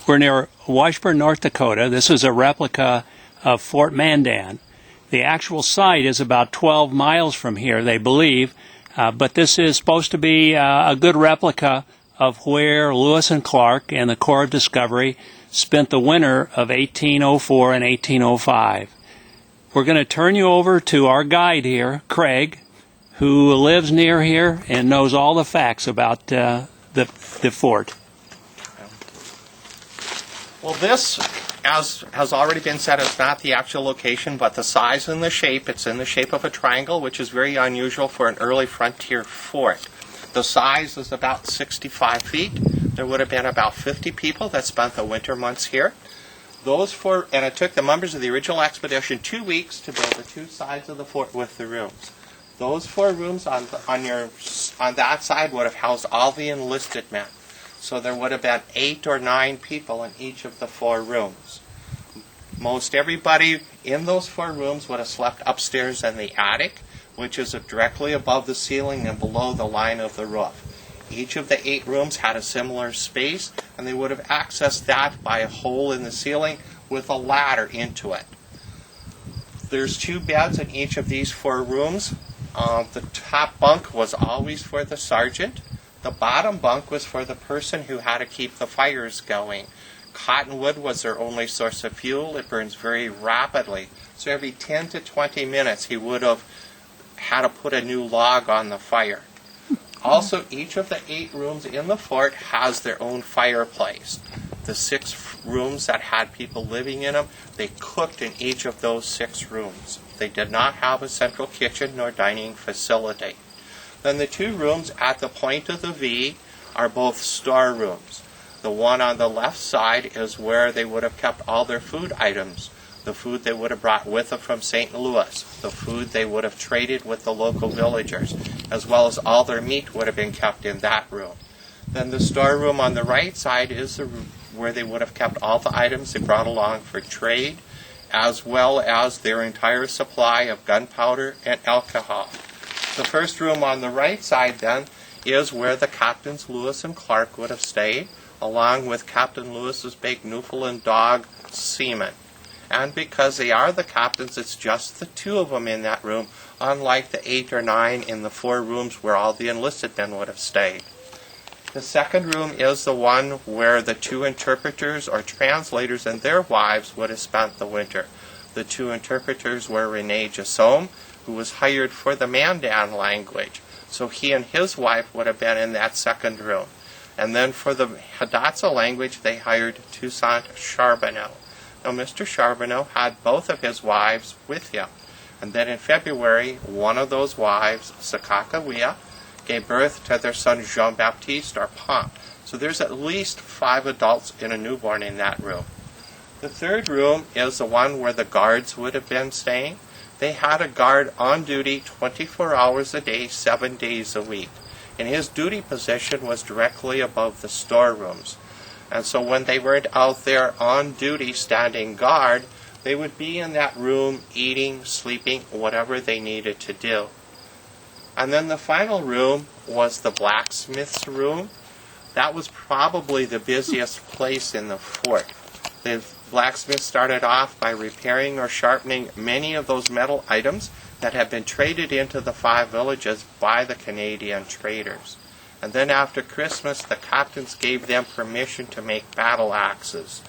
We're near Washburn, North Dakota. This is a replica of Fort Mandan. The actual site is about 12 miles from here, they believe, but this is supposed to be a good replica of where Lewis and Clark and the Corps of Discovery spent the winter of 1804 and 1805. We're going to turn you over to our guide here, Craig, who lives near here and knows all the facts about the fort. Well, this, as has already been said, is not the actual location, but the size and the shape. It's in the shape of a triangle, which is very unusual for an early frontier fort. The size is about 65 feet. There would have been about 50 people that spent the winter months here. And it took the members of the original expedition 2 weeks to build the two sides of the fort with the rooms. Those 4 rooms on that side would have housed all the enlisted men. So there would have been 8 or 9 people in each of the 4 rooms. Most everybody in those 4 rooms would have slept upstairs in the attic, which is directly above the ceiling and below the line of the roof. Each of the 8 rooms had a similar space, and they would have accessed that by a hole in the ceiling with a ladder into it. There's 2 beds in each of these 4 rooms. The top bunk was always for the sergeant. The bottom bunk was for the person who had to keep the fires going. Cottonwood was their only source of fuel. It burns very rapidly. So every 10 to 20 minutes he would have had to put a new log on the fire. Also, each of the 8 rooms in the fort has their own fireplace. The 6 rooms that had people living in them, they cooked in each of those 6 rooms. They did not have a central kitchen nor dining facility. Then the 2 rooms at the point of the V are both storerooms. The one on the left side is where they would have kept all their food items, the food they would have brought with them from St. Louis, the food they would have traded with the local villagers, as well as all their meat would have been kept in that room. Then the storeroom on the right side is where they would have kept all the items they brought along for trade, as well as their entire supply of gunpowder and alcohol. The first room on the right side, then, is where the Captains Lewis and Clark would have stayed, along with Captain Lewis's big Newfoundland dog, Seaman. And because they are the captains, it's just the 2 of them in that room, unlike the 8 or 9 in the 4 rooms where all the enlisted men would have stayed. The second room is the one where the 2 interpreters or translators and their wives would have spent the winter. The 2 interpreters were Rene Jassome, who was hired for the Mandan language. So he and his wife would have been in that second room. And then for the Hidatsa language, they hired Toussaint Charbonneau. Now, Mr. Charbonneau had both of his wives with him. And then in February, one of those wives, Sakakawea, gave birth to their son Jean-Baptiste or Pont. So there's at least 5 adults and a newborn in that room. The third room is the one where the guards would have been staying. They had a guard on duty 24 hours a day, 7 days a week. And his duty position was directly above the storerooms. And so when they weren't out there on duty standing guard, they would be in that room eating, sleeping, whatever they needed to do. And then the final room was the blacksmith's room. That was probably the busiest place in the fort. The blacksmith started off by repairing or sharpening many of those metal items that had been traded into the 5 villages by the Canadian traders. And then after Christmas, the captains gave them permission to make battle axes.